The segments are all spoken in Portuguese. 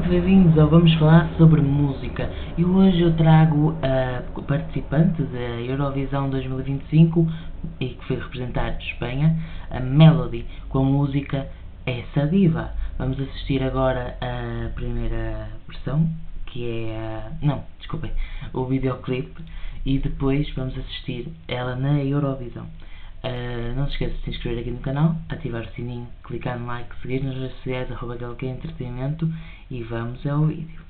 muito bem-vindos ao Vamos Falar sobre Música e hoje eu trago a participante da Eurovisão 2025 e que foi representar Espanha, a Melody, com a música Essa Diva. Vamos assistir agora a primeira versão, que é o videoclipe, e depois vamos assistir ela na Eurovisão. Não se esqueça de se inscrever aqui no canal, ativar o sininho, clicar no like, seguir nas redes sociais @galqueentretenimento e vamos ao vídeo.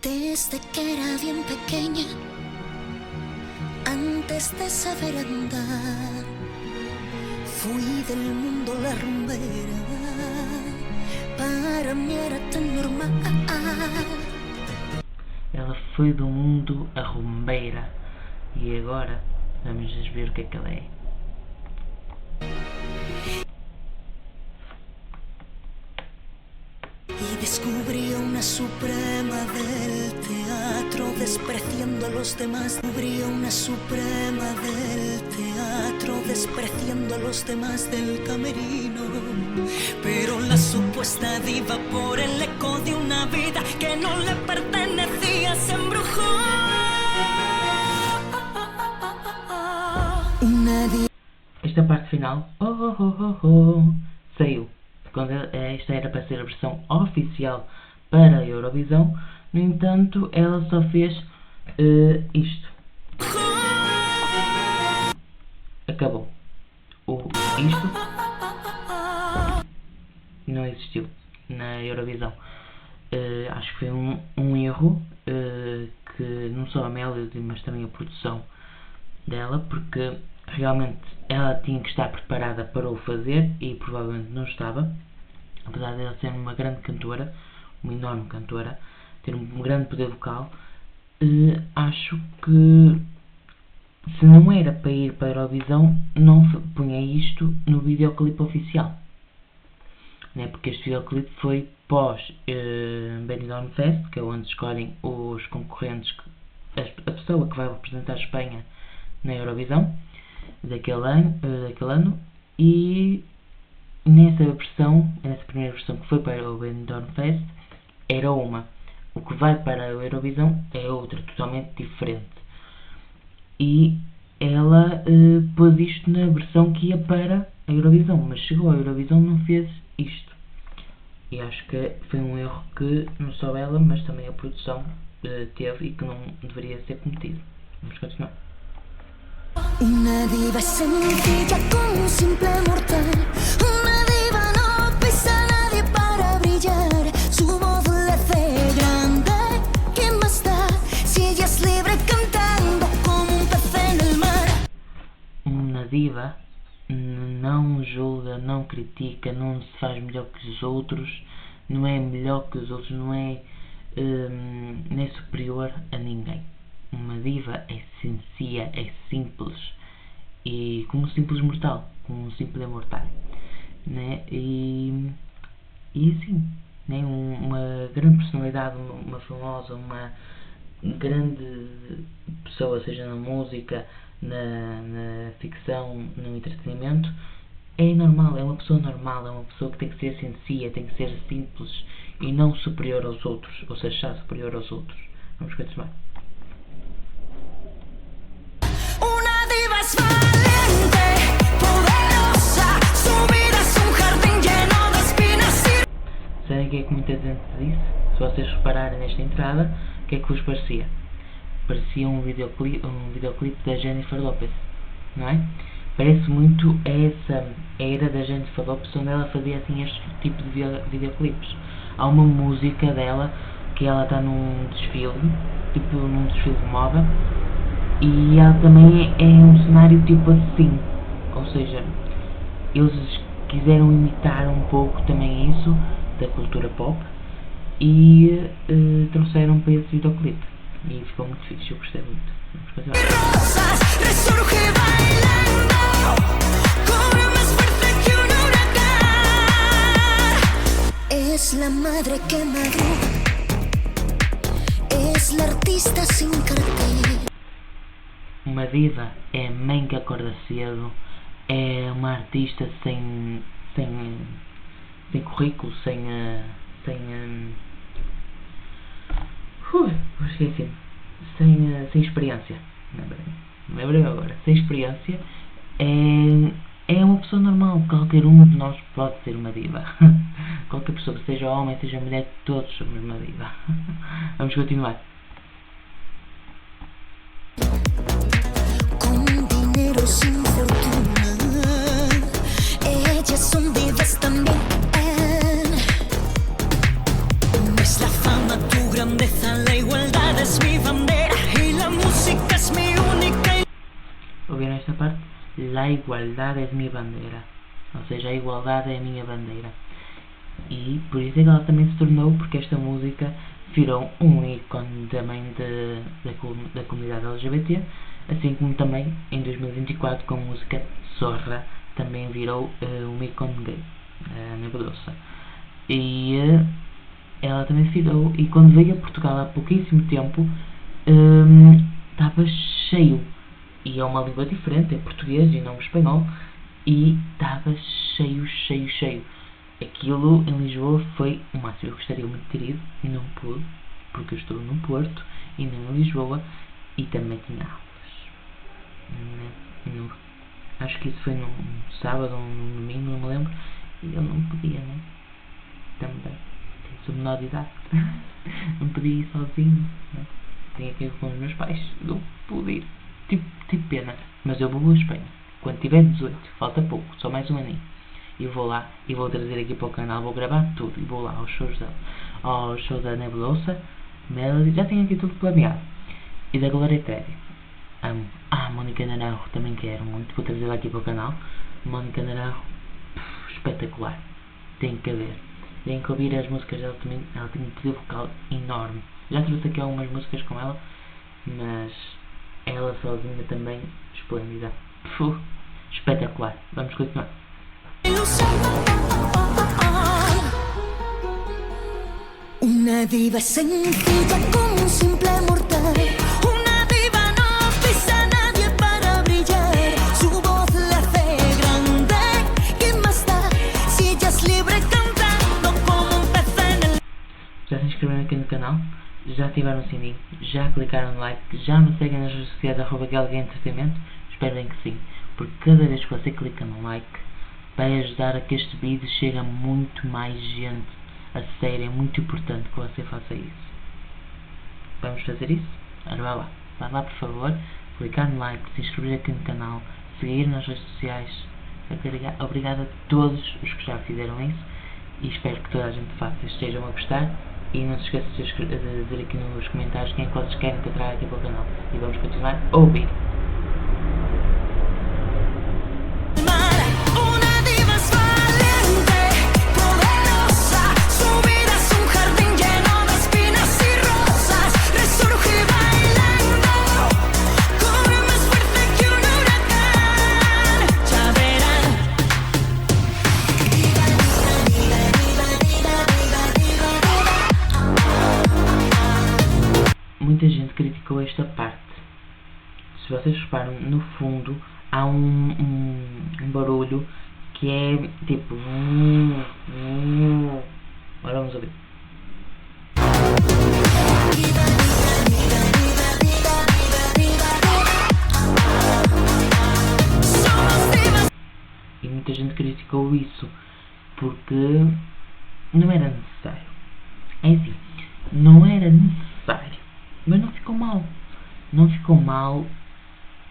Desde que era bien pequeña, antes de saber andar, fui del mundo la rumbera, para mí era tan normal. Ela foi do mundo a rumbeira e agora vamos ver o que é que ela é. Y descubrí una suprema del teatro, despreciando a los demás. Descubrí una suprema del teatro, despreciando a los demás del camerino. Pero la supuesta diva, por el eco de una vida que no le pertenecía, se embrujó. Una diva. Esta parte final, saiu. Quando esta era para ser a versão oficial para a Eurovisão, no entanto, ela só fez isto. Acabou. Isto não existiu na Eurovisão. Acho que foi um erro que não só a Melody, mas também a produção dela, porque realmente ela tinha que estar preparada para o fazer e provavelmente não estava, apesar de ela ser uma grande cantora, uma enorme cantora, ter um grande poder vocal. Acho que se não era para ir para a Eurovisão, não punha isto no videoclipe oficial, né? Porque este videoclipe foi pós Benidorm Fest, que é onde escolhem os concorrentes, a pessoa que vai representar a Espanha na Eurovisão daquele ano, e nessa primeira versão que foi para o Benidorm Fest era uma, o que vai para a Eurovisão é outra, totalmente diferente, e ela pôs isto na versão que ia para a Eurovisão, mas chegou à Eurovisão não fez isto, e acho que foi um erro que não só ela, mas também a produção teve e que não deveria ser cometido. Vamos continuar. Una diva sencilla como un simple mortal. Una diva no pisa a nadie para brillar. Su voz le hace grande. ¿Quién más da si ella es libre cantando como un pez en el mar? Uma diva não julga, não critica, não se faz melhor que os outros, não é melhor que os outros, não é nem superior a ninguém. Uma diva é sencilla, é simples, e como um simples mortal, como um simples mortal, né? E assim, né? Uma grande personalidade, uma famosa, uma grande pessoa, seja na música, na ficção, no entretenimento, é normal, é uma pessoa normal, é uma pessoa que tem que ser sencilla, tem que ser simples e não superior aos outros, ou seja, já superior aos outros. Vamos continuar. Sabem o que é que muita gente disse? Se vocês repararem nesta entrada, o que é que vos parecia? Parecia um videoclipe da Jennifer Lopez, não é? Parece muito essa era da Jennifer Lopez, onde ela fazia assim este tipo de videoclipes. Há uma música dela que ela está num desfile, tipo num desfile de moda, e ela também é um cenário tipo assim, ou seja, eles quiseram imitar um pouco também isso da cultura pop e trouxeram para esse videoclipe e ficou muito fixe, eu gostei muito. Vamos continuar. Es la madre que madruga, es es la artista sin cartel. Uma diva é a mãe que acorda cedo, é uma artista sem currículo, esqueci-me, sem experiência, lembrei agora, sem experiência, é uma pessoa normal, qualquer um de nós pode ser uma diva, qualquer pessoa, seja homem, seja mulher, todos somos uma diva. Vamos continuar. Con dinero sin fortuna, ellas son divas también. No es la fama tu grandeza, la igualdad es mi bandera y la música es mi única. Ouviram esta parte? La igualdade é minha bandeira, ou seja, a igualdade é a minha bandeira, e por isso é que ela também se tornou, porque esta música virou um ícone também da comunidade LGBT, assim como também em 2024 com a música Zorra também virou um ícone gay, a Nebulosa, e ela também virou, e quando veio a Portugal há pouquíssimo tempo estava cheio, e é uma língua diferente, é português e não espanhol, e estava cheio. Aquilo em Lisboa foi o máximo. Eu gostaria muito de ter ido e não pude, porque eu estou no Porto e não em Lisboa, e também tinha aulas. Acho que isso foi num sábado ou num domingo, não me lembro, e eu não podia, né? Também. Sou menor de idade. Não podia ir sozinho, né? Tinha que ir com os meus pais. Não pude ir. Tive pena, mas eu vou a Espanha. Quando tiver 18, falta pouco, só mais um aninho. E vou lá e vou trazer aqui para o canal, vou gravar tudo e vou lá aos shows ao show da Nebulosa, Melody, já tenho aqui tudo planeado. E da Glória Trevi. Amo. Mónica Naranjo também quero muito, vou trazê-la aqui para o canal. Mónica Naranjo, espetacular. Tem que ver. Tem que ouvir as músicas dela também, ela tem um poder vocal enorme. Já trouxe aqui algumas músicas com ela, mas ela sozinha também, esplêndida. Espetacular. Vamos continuar. Una diva sencilla como un simple mortal. Una diva no pisa a nadie para brillar. Su voz la hace grande. ¿Qué más da si ella es libre cantando como un pez en el... Já se inscreveram aqui no canal? Já ativaram o sininho? Já clicaram no like? Já me seguem nas redes sociais @galgaentertainment? Espero bem que sim, porque cada vez que você clica no like vai ajudar a que este vídeo chegue a muito mais gente. A sério, é muito importante que você faça isso. Vamos fazer isso? Ora, vai lá por favor, clicar no like, se inscrever aqui no canal, seguir nas redes sociais. Obrigado a todos os que já fizeram isso, e espero que toda a gente faça, estejam a gostar. E não se esqueça de dizer aqui nos comentários quem é que vocês querem que eu traga aqui para o canal. E vamos continuar a ouvir. Muita gente criticou esta parte. Se vocês reparam, no fundo há um barulho que é tipo... Agora vamos ouvir. E muita gente criticou isso porque não era necessário. É assim, não era necessário. Mas não ficou mal. Não ficou mal.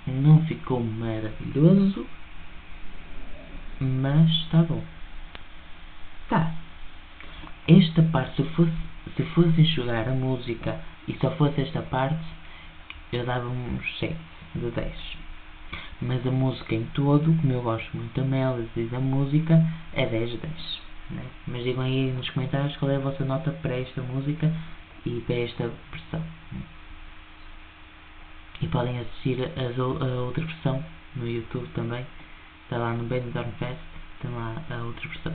Não ficou maravilhoso. Mas está bom. Tá. Esta parte, se fosse enxugar a música e só fosse esta parte, eu dava uns 7 de 10. Mas a música em todo, como eu gosto muito da melody e da música, é 10 de 10. Né? Mas digam aí nos comentários qual é a vossa nota para esta música e para esta versão. E podem assistir a outra versão no YouTube também. Está lá no Benidorm Fest, tem lá a outra versão.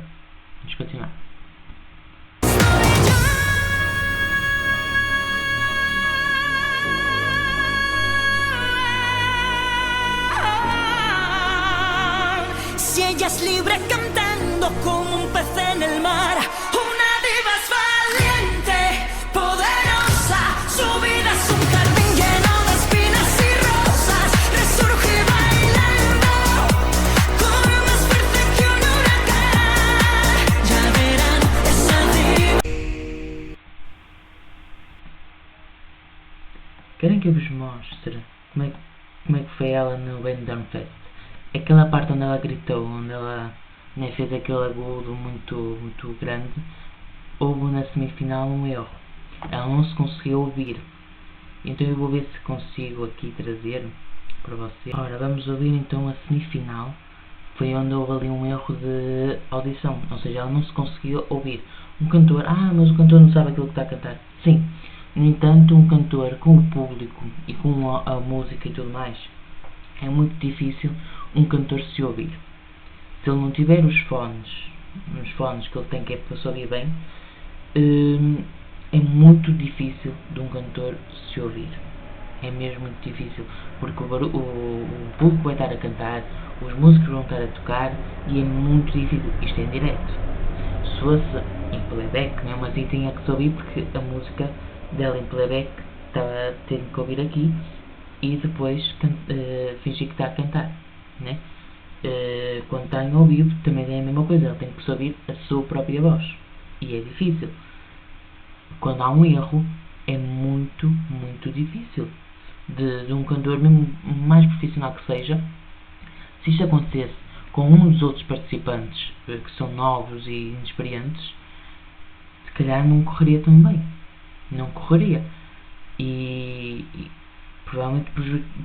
Vamos continuar. seas libre cantando como un pez en el mar. Una diva es valiente, poderosa, su vida es un jardín lleno de espinas y rosas. Resurge bailando con más fuerza que un huracán. Ya verán esa diva. Querem que eu vos mostre como é que foi ela no Benidorm Fest? Aquela parte onde ela gritou, onde ela, né, fez aquele agudo muito grande, houve na semifinal um erro. Ela não se conseguiu ouvir. Então eu vou ver se consigo aqui trazer para vocês. Ora, vamos ouvir então a semifinal. Foi onde houve ali um erro de audição, ou seja, ela não se conseguiu ouvir. Um cantor, mas o cantor não sabe aquilo que está a cantar. Sim, no entanto, um cantor com o público e com a música e tudo mais, é muito difícil um cantor se ouvir. Se ele não tiver os fones que ele tem, que é para se ouvir bem, é muito difícil de um cantor se ouvir. É mesmo muito difícil, porque o público vai estar a cantar, os músicos vão estar a tocar e é muito difícil. Isto é em direto. Se fosse em playback, mesmo assim tinha que se ouvir, porque a música dela em playback tem que ouvir aqui e depois fingir que está a cantar, né? Quando está em ao vivo também é a mesma coisa, ela tem que se ouvir a sua própria voz e é difícil. Quando há um erro é muito difícil de um cantor, mesmo mais profissional que seja. Se isto acontecesse com um dos outros participantes que são novos e inexperientes, se calhar não correria tão bem. Não correria e provavelmente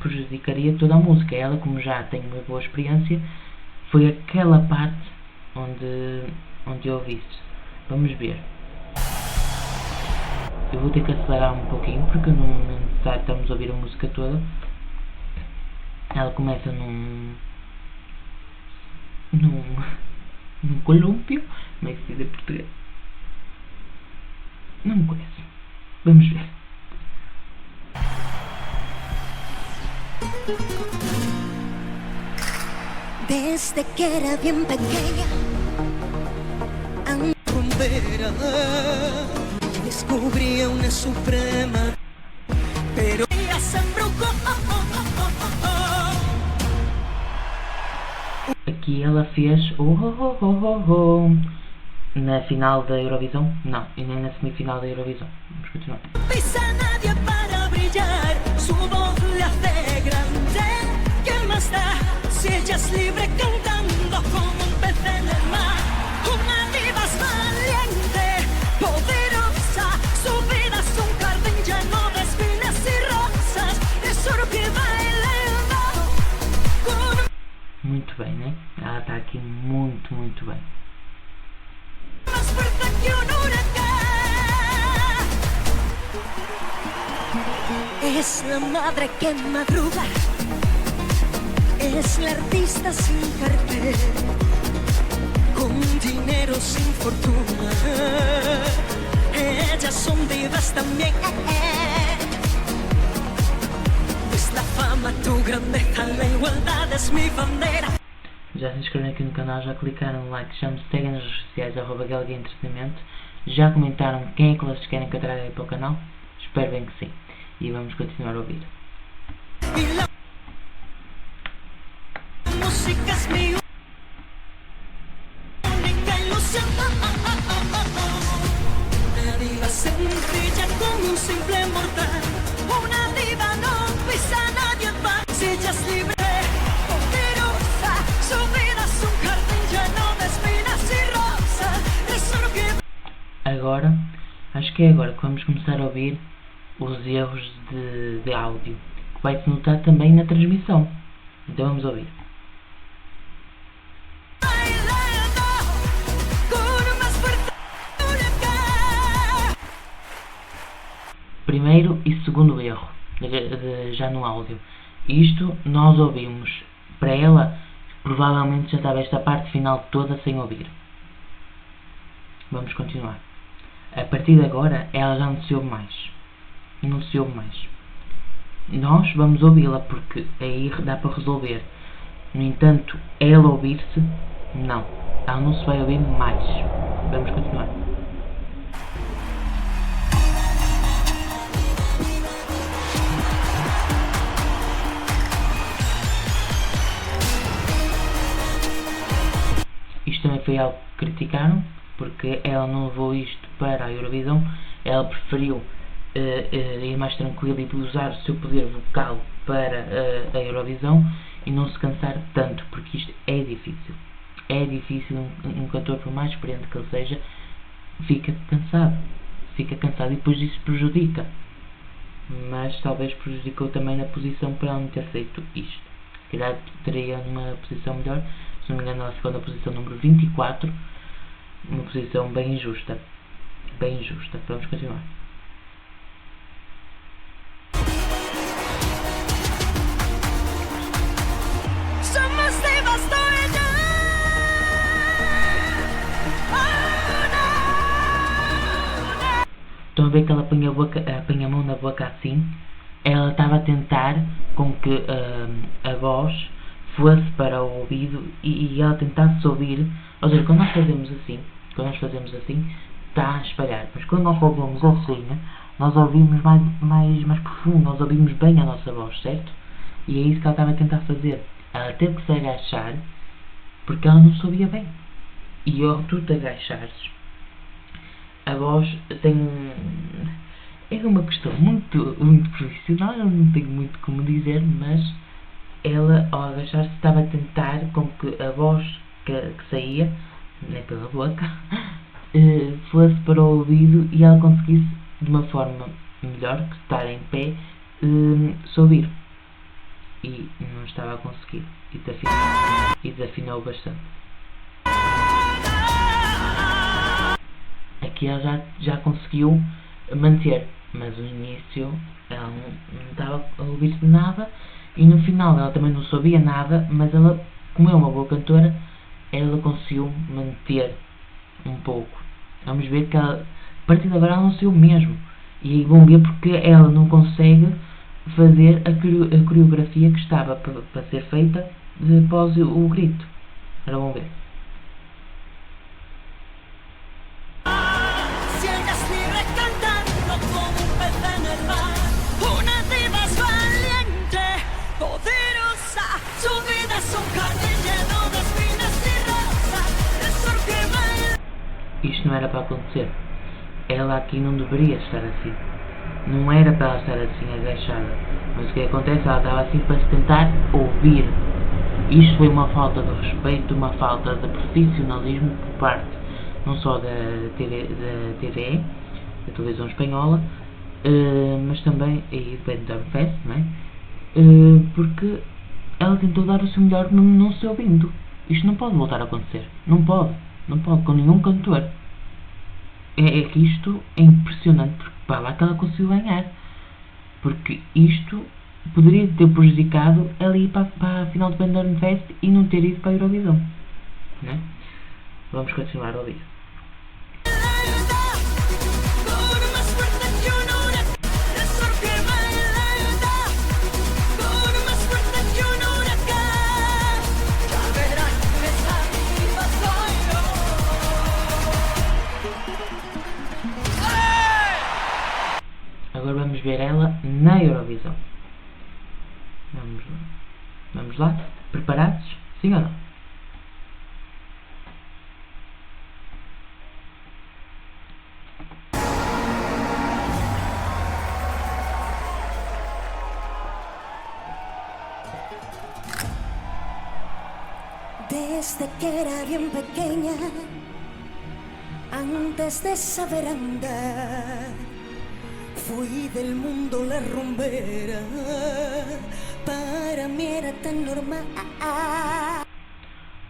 prejudicaria toda a música. Ela, como já tem uma boa experiência, foi aquela parte onde eu ouvi isso. Vamos ver. Eu vou ter que acelerar um pouquinho porque não é necessário estarmos a ouvir a música toda. Ela começa num colúmpio. Como é que se diz em português? Não me conheço. Vamos ver. Desde que era bien pequeña, a frontera descubría una suprema, pero ella se embrujó. Aqui ela fez na final da Eurovisão? Não, e nem na semifinal da Eurovisão. Vamos continuar. Pisa nadie para brillar, su voz le hace grande. ¿Qué más da si ella es libre cantando como un pez en el mar? Una diva es valiente, poderosa, su vida es un jardín lleno de espinas y rosas. Resurge bailando con... Muito bem, né? Ela está aqui muito bem. más fuerte que un huracán. Es la madre que madruga, es la artista sin cartel, con dinero sin fortuna. Ellas son divas también. Es la fama tu grandeza, la igualdad es mi bandera. Já se inscreveram aqui no canal, já clicaram no like, já me seguem nas redes sociais, @Galaga Entretenimento. Já comentaram quem é que vocês querem que eu traga aí para o canal? Espero bem que sim. E vamos continuar a ouvir. Música es mi única ilusión. Una diva sencilla como un simple mortal. Una diva no pisa a nadie más. Si ella es libre, poderosa, su vida es un jardín lleno de espinas y rosas. Resurge. Agora, acho que é agora que vamos começar a ouvir os erros de áudio, que vai-se notar também na transmissão. Então vamos ouvir. Primeiro e segundo erro, já no áudio. Isto nós ouvimos. Para ela, provavelmente já estava esta parte final toda sem ouvir. Vamos continuar. A partir de agora, ela já não se ouve mais. Não se ouve mais. Nós vamos ouvi-la porque aí dá para resolver. No entanto, ela ouvir-se Não, ela não se vai ouvir mais. Vamos continuar. Isto também foi algo que criticaram, porque ela não levou isto para a Eurovisão. Ela preferiu ir mais tranquila e usar o seu poder vocal para a Eurovisão e não se cansar tanto, porque isto é difícil. É difícil, um cantor, por mais experiente que ele seja, fica cansado e depois isso prejudica. Mas talvez prejudicou também na posição para ela não ter feito isto. Se calhar teria uma posição melhor. Se não me engano, ela ficou na posição número 24, uma posição bem injusta. Bem injusta. Vamos continuar. Estão a ver que ela põe a mão na boca assim? Ela estava a tentar com que a voz fosse para o ouvido e ela tentasse ouvir. Ou seja, quando nós fazemos assim, está a espalhar. Mas quando nós fazemos assim, nós ouvimos mais profundo, nós ouvimos bem a nossa voz, certo? E é isso que ela estava a tentar fazer. Ela teve que se agachar porque ela não se ouvia bem. E ao tu te agachares, a voz é uma questão muito profissional, eu não tenho muito como dizer, mas ela, ao agachar-se, estava a tentar com que a voz que saía, nem pela boca, fosse para o ouvido e ela conseguisse, de uma forma melhor que estar em pé, se ouvir. E não estava a conseguir. E desafinou bastante. Aqui ela já conseguiu manter, mas no início ela não estava a ouvir nada e no final ela também não sabia nada, mas ela, como é uma boa cantora, ela conseguiu manter um pouco. Vamos ver que ela, a partir de agora ela não saiu mesmo. E aí vão ver porque ela não consegue fazer a coreografia que estava para ser feita após o grito. Agora vão ver. Isto não era para acontecer. Ela aqui não deveria estar assim. Não era para ela estar assim agachada. Mas o que acontece? Ela estava assim para se tentar ouvir. Isto foi uma falta de respeito, uma falta de profissionalismo por parte não só da TVE, da televisão espanhola, mas também e do Benidorm Fest, não é? Porque ela tentou dar o seu melhor não se ouvindo. Isto não pode voltar a acontecer. Não pode com nenhum cantor. É que isto é impressionante, porque para lá que ela conseguiu ganhar. Porque isto poderia ter prejudicado ela ir para a final do Benidorm Fest e não ter ido para a Eurovisão, não é? Vamos continuar a ouvir. Agora vamos ver ela na Eurovisão. Vamos lá? Preparados? Sim ou não? Desde que era bien pequeña, antes de saber andar, fui del mundo la rumbera, para mí era tan normal.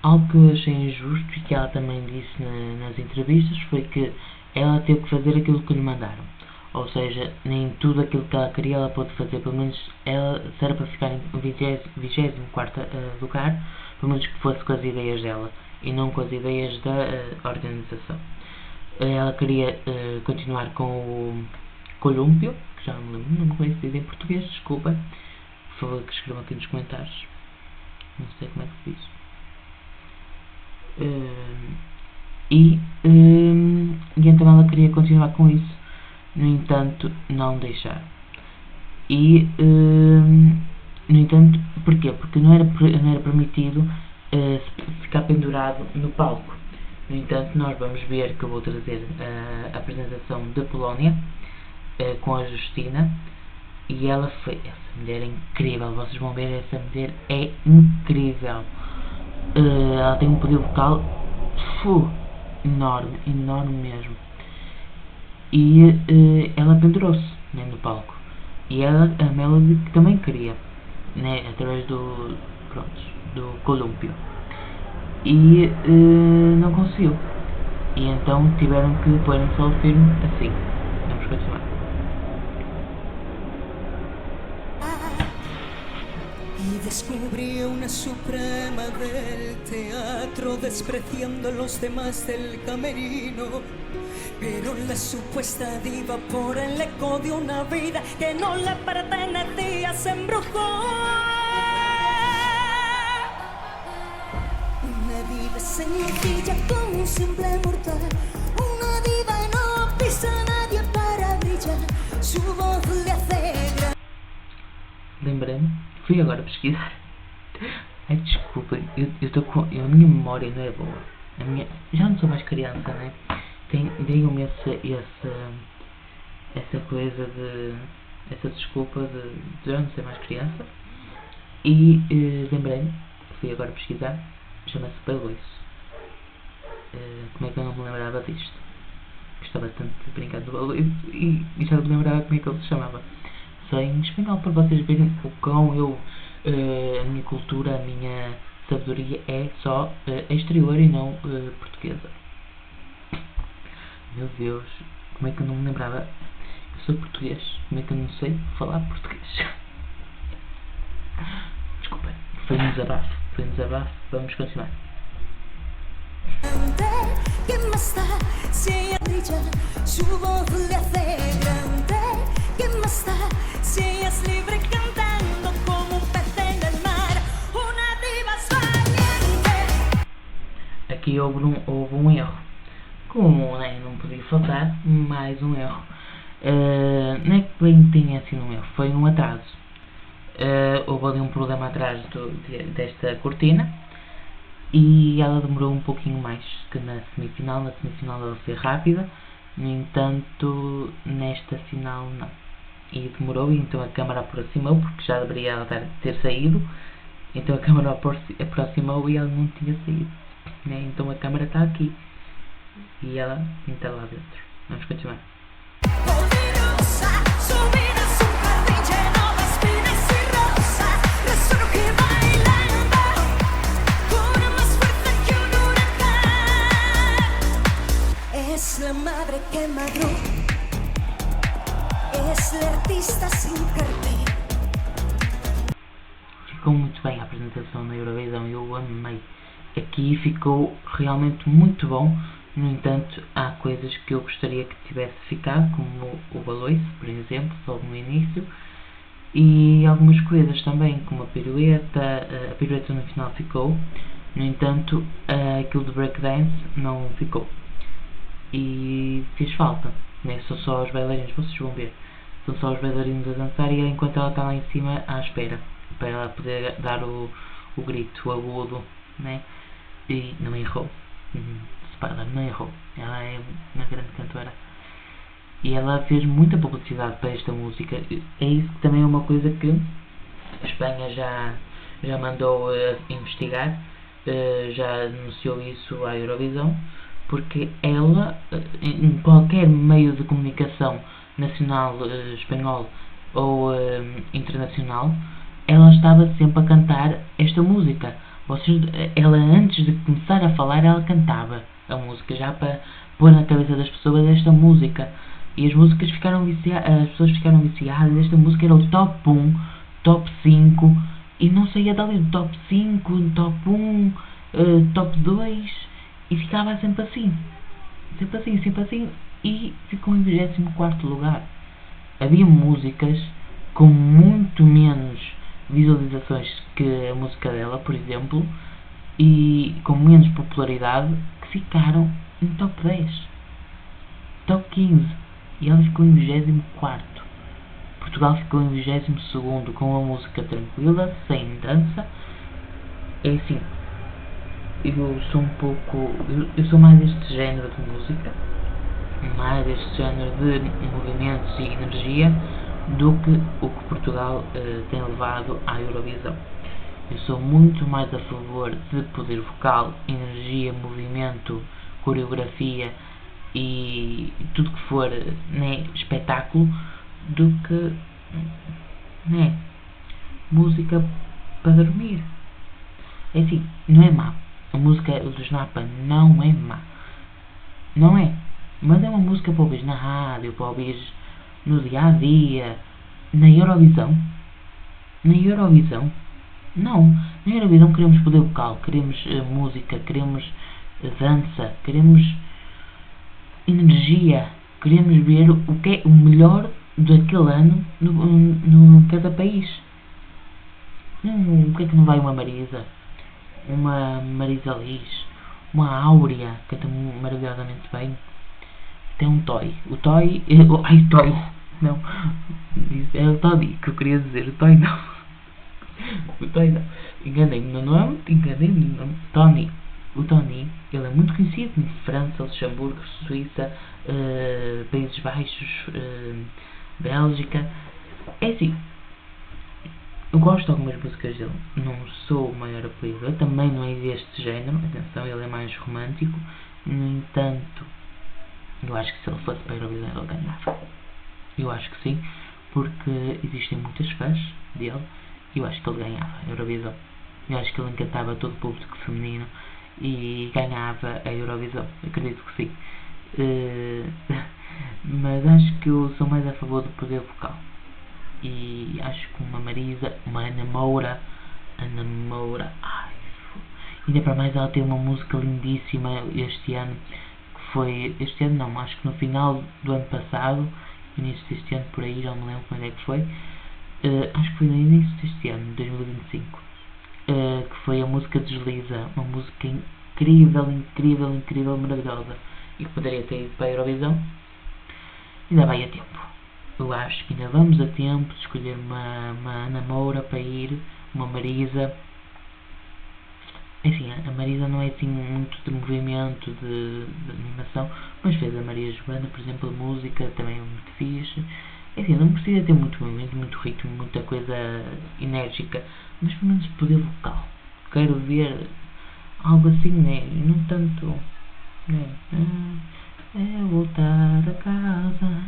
Algo que eu achei injusto e que ela também disse nas entrevistas foi que ela teve que fazer aquilo que lhe mandaram. Ou seja, nem tudo aquilo que ela queria ela pôde fazer. Pelo menos ela, se era para ficar em 24º lugar, pelo menos que fosse com as ideias dela e não com as ideias da organização. Ela queria continuar com o Colúmpio, que já não me conheço dizer em português, desculpa. Por favor, que escrevam aqui nos comentários. Não sei como é que se diz. E então ela queria continuar com isso, no entanto não deixaram. No entanto, porquê? Porque não era permitido ficar pendurado no palco. No entanto, nós vamos ver que eu vou trazer a apresentação da Polónia com a Justina, e ela foi, essa mulher é incrível, vocês vão ver, essa mulher é incrível. Ela tem um poder vocal enorme, enorme mesmo. E ela pendurou-se, né, no palco. E a Melody também queria, né, através do Columpio. E não conseguiu. E então tiveram que pôr em solo firme assim. Vamos continuar. Y descubrí una suprema del teatro, despreciando a los demás del camerino. Pero la supuesta diva, por el eco de una vida que no le pertenecía, se embrujó. Una diva sencilla como un simple mortal, una diva no pisa a nadie para brillar, su voz le hace gran. Lembrei-me, fui agora pesquisar. Ai, desculpem, a minha memória não é boa. Já não sou mais criança, né? Digam-me essa coisa de. Essa desculpa de já não ser mais criança. E lembrei-me, fui agora pesquisar, chama-se Baloiço. Como é que eu não me lembrava disto? Gostava tanto de brincar do Baloiço e já não me lembrava como é que ele se chamava. Só em espanhol, para vocês verem o quão a minha cultura, a minha sabedoria é só exterior e não portuguesa. Meu Deus, como é que eu não me lembrava? Eu sou português, como é que eu não sei falar português? Desculpa, foi um desabafo, vamos continuar. ¿Qué más da si ella brilla? Su voz le hace grande. ¿Qué más da si ella es libre cantando como un pez en el mar? Una diva valiente. Aqui houve um erro. Como, né, não podia faltar mais um erro. Não é que bem tinha sido um erro, foi um atraso. Houve ali um problema atrás desta cortina. E ela demorou um pouquinho mais que na semifinal. Na semifinal ela foi rápida, no entanto nesta final não. E demorou, e então a câmara aproximou, porque já deveria ela ter saído. Então a câmara aproximou e ela não tinha saído, né? Então a câmara está aqui e ela está lá dentro. Vamos continuar. Es la madre que madró, es la artista sin cartel. Ficou muito bem a apresentação na Eurovisão, eu amei. Aqui ficou realmente muito bom. No entanto, há coisas que eu gostaria que tivesse ficado, como o Baloiço, por exemplo, logo no início, e algumas coisas também, como a pirueta no final ficou. No entanto, aquilo do breakdance não ficou. E fez falta, né? São só os bailarinos, vocês vão ver, são só os bailarinos a dançar, e enquanto ela está lá em cima à espera para ela poder dar o grito, o agudo, né? E não errou. Spoiler, não errou. Ela é uma grande cantora e ela fez muita publicidade para esta música. É isso que também é uma coisa que a Espanha já mandou investigar, já anunciou isso à Eurovisão, porque ela, em qualquer meio de comunicação nacional, espanhol ou internacional, ela estava sempre a cantar esta música. Ela, antes de começar a falar, ela cantava a música, já para pôr na cabeça das pessoas esta música. E as pessoas ficaram viciadas. Esta música era o top 1, top 5, e não saía dali do top 5, top 1, top 2, e ficava sempre assim, e ficou em 24º lugar. Havia músicas com muito menos visualizações que a música dela, por exemplo, e com menos popularidade que ficaram em top 10, top 15, e ela ficou em 24º. Portugal ficou em 22º com a música tranquila, sem dança. É assim, eu sou mais deste género de música, mais deste género de movimentos e energia do que o que Portugal tem levado à Eurovisão. Eu sou muito mais a favor de poder vocal, energia, movimento, coreografia e tudo que for, né, espetáculo, do que, né, música para dormir. É assim, não é má. A música dos Napa não é má. Não é. Mas é uma música para ouvir na rádio, para ouvir no dia a dia. Na Eurovisão? Na Eurovisão? Não. Na Eurovisão queremos poder vocal, queremos música, queremos dança, queremos energia, queremos ver o que é o melhor daquele ano no cada país. Porque é que não vai uma Marisa? Uma Marisa Liz? Uma Áurea, que canta maravilhosamente bem. Tem um Toy. O Toy... Toy! Não. É o Tony que eu queria dizer. O Toy não. O Toy não. Enganei-me no nome. Enganei-me no nome. Tony. O Tony, ele é muito conhecido em França, Luxemburgo, Suíça, Países Baixos, Bélgica. É assim, eu gosto de algumas músicas dele, não sou o maior apoiador, também não é deste género, atenção, ele é mais romântico. No entanto, eu acho que se ele fosse para a Eurovisão ele ganhava. Eu acho que sim, porque existem muitas fãs dele e eu acho que ele ganhava a Eurovisão. Eu acho que ele encantava todo o público feminino e ganhava a Eurovisão, acredito que sim. Mas acho que eu sou mais a favor do poder vocal. E acho que uma Marisa, uma Ana Moura, ai, ainda para mais ela tem uma música lindíssima este ano, que foi, este ano não, acho que no final do ano passado, início deste ano por aí, já não me lembro quando é que foi, acho que foi no início deste ano, 2025, que foi a música Desliza, uma música incrível, maravilhosa, e que poderia ter ido para a Eurovisão. Ainda vai a tempo. Eu acho que ainda vamos a tempo de escolher uma Ana Moura para ir, uma Marisa. Enfim, a Marisa não é assim muito de movimento, de animação, mas fez a Maria Joana, por exemplo, a música também é muito fixe. Enfim, não precisa ter muito movimento, muito ritmo, muita coisa enérgica, mas pelo menos poder vocal. Quero ver algo assim, né? E não tanto, né? É voltar a casa.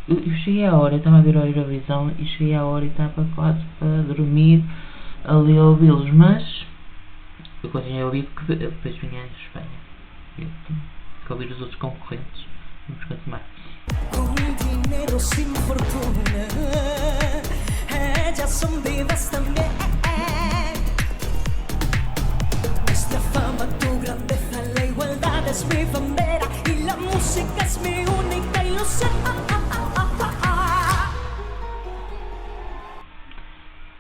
Eu cheguei à hora, eu estava a ver a Eurovisão e cheguei à hora e estava quase para dormir ali a ouvi-los, mas eu continuei a ouvir porque depois vinha a Espanha. Eu tinha que ouvir os outros concorrentes. Vamos continuar. Com dinheiro sem fortuna, ellas son vivas también. Nuestra fama, tu grandeza, la igualdad es mi bandera y la música es mi única ilusión.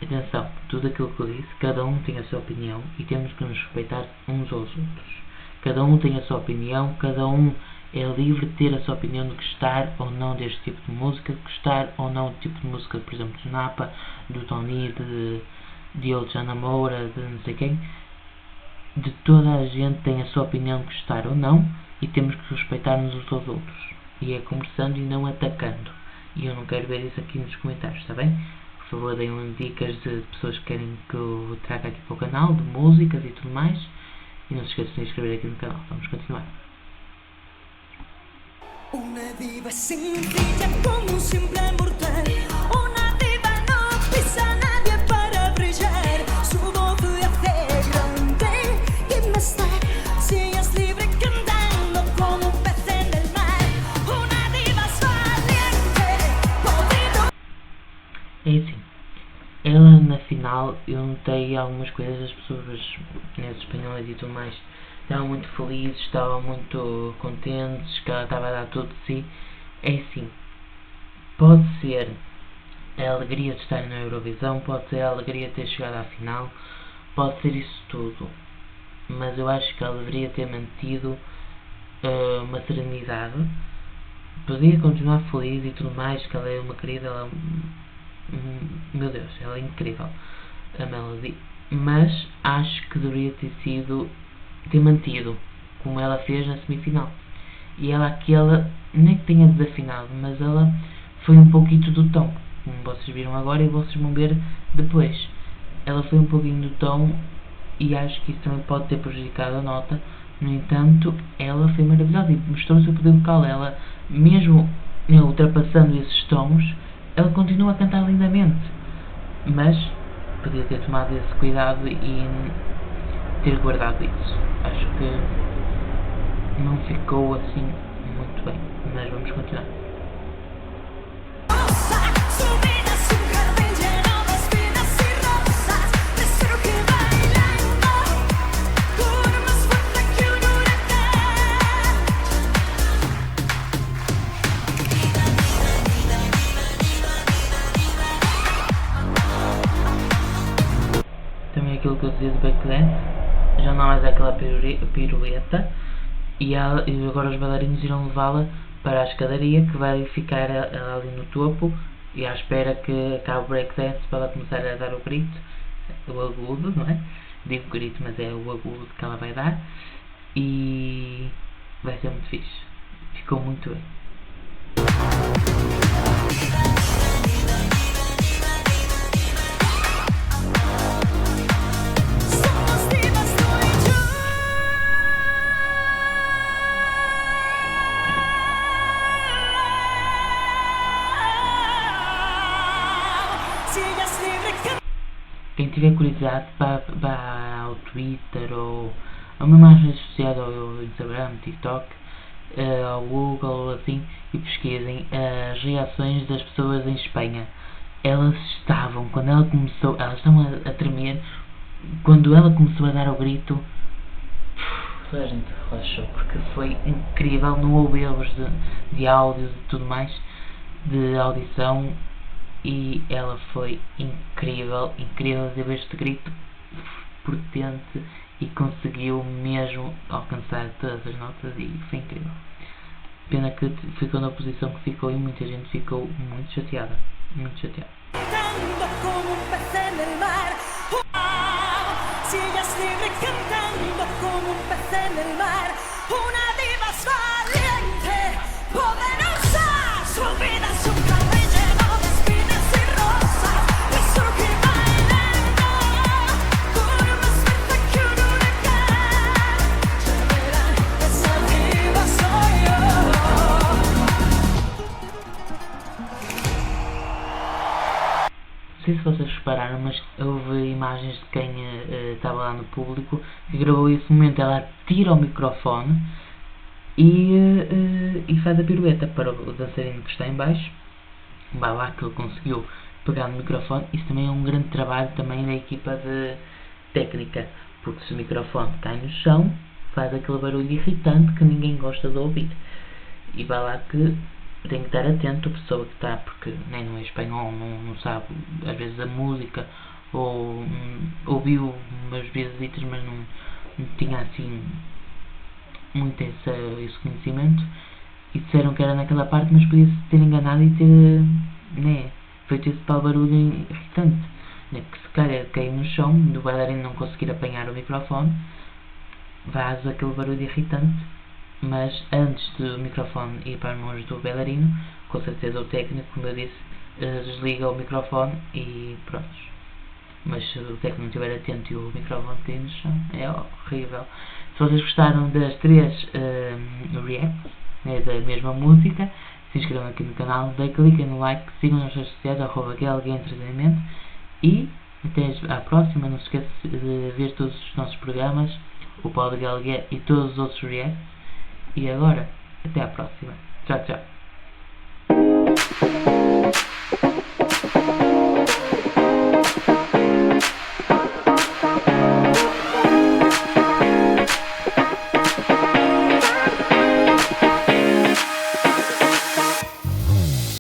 Atenção, tudo aquilo que eu disse, cada um tem a sua opinião e temos que nos respeitar uns aos outros. Cada um tem a sua opinião, cada um é livre de ter a sua opinião de gostar ou não deste tipo de música, de gostar ou não do tipo de música, por exemplo, do Napa, do Tony, de outros, Ana Moura, de não sei quem. De toda a gente tem a sua opinião de gostar ou não e temos que respeitar-nos uns aos outros. E é conversando e não atacando. E eu não quero ver isso aqui nos comentários, está bem? Por favor, deem dicas de pessoas que querem que eu traga aqui para o canal, de músicas e tudo mais. E não se esqueçam de se inscrever aqui no canal. Vamos continuar. Una diva sencilla como un simple mortal. Una diva no pisa a nadie para brillar. Su voz le hace grande. ¿Quién más está? Si ella es libre cantando como un pez en el mar. Una diva es valiente. É assim, ela na final, eu notei algumas coisas das pessoas, né, espanhóis e tudo mais, estavam muito felizes, estavam muito contentes, que ela estava a dar tudo de si. É assim, pode ser a alegria de estar na Eurovisão, pode ser a alegria de ter chegado à final, pode ser isso tudo, mas eu acho que ela deveria ter mantido uma serenidade. Podia continuar feliz e tudo mais, que ela é uma querida, ela, meu Deus, ela é incrível, a Melody, mas acho que deveria ter mantido como ela fez na semifinal. E ela aqui, ela nem que tenha desafinado, mas ela foi um pouquinho do tom, como vocês viram agora e vocês vão ver depois. Ela foi um pouquinho do tom e acho que isso também pode ter prejudicado a nota. No entanto, ela foi maravilhosa e mostrou o seu poder vocal. Ela, mesmo ultrapassando esses tons, ela continua a cantar lindamente, mas podia ter tomado esse cuidado e ter guardado isso. Acho que não ficou assim muito bem, mas vamos continuar. Também aquilo que eu dizia do backdance, já não há mais aquela pirueta, e agora os bailarinos irão levá-la para a escadaria, que vai ficar ela ali no topo e à espera que acabe o breakdance para ela começar a dar o grito, o agudo, não é? Digo grito, mas é o agudo que ela vai dar, e vai ser muito fixe. Ficou muito bem. Quem tiver curiosidade, vá ao Twitter ou a uma imagem associada ao Instagram, TikTok, ao Google ou assim, e pesquisem as reações das pessoas em Espanha. Elas estavam, quando ela começou, elas estavam a tremer. Quando ela começou a dar o grito, toda a gente relaxou, porque foi incrível. Não houve erros de áudio e tudo mais, de audição. E ela foi incrível, teve este grito potente e conseguiu mesmo alcançar todas as notas e foi incrível. Pena que ficou na posição que ficou e muita gente ficou muito chateada, muito chateada. Não sei se vocês repararam, mas houve imagens de quem estava lá no público que gravou esse momento. Ela tira o microfone e faz a pirueta para o dançarino que está em baixo. Vai lá que ele conseguiu pegar no microfone. Isso também é um grande trabalho também da equipa de técnica, porque se o microfone cai no chão, faz aquele barulho irritante que ninguém gosta de ouvir. E vai lá que tem que estar atento a pessoa que está, porque nem não é espanhol, não sabe às vezes a música, ou ouviu umas vezes, mas não tinha assim muito esse conhecimento, e disseram que era naquela parte, mas podia-se ter enganado e ter feito esse tal barulho irritante, que se calhar cair no chão, do bailarino não conseguir apanhar o microfone, faz aquele barulho irritante. Mas antes do microfone ir para as mãos do bailarino, com certeza o técnico, como eu disse, desliga o microfone e pronto. Mas se o técnico não estiver atento e o microfone cair no chão, é horrível. Se vocês gostaram das 3 reacts, da mesma música, se inscrevam aqui no canal, cliquem no like, sigam nas redes sociais, @GLGEntretenimento, e até à próxima. Não se esqueça de ver todos os nossos programas, o Paulo GLG e todos os outros reacts. E agora, até à próxima. Tchau, tchau.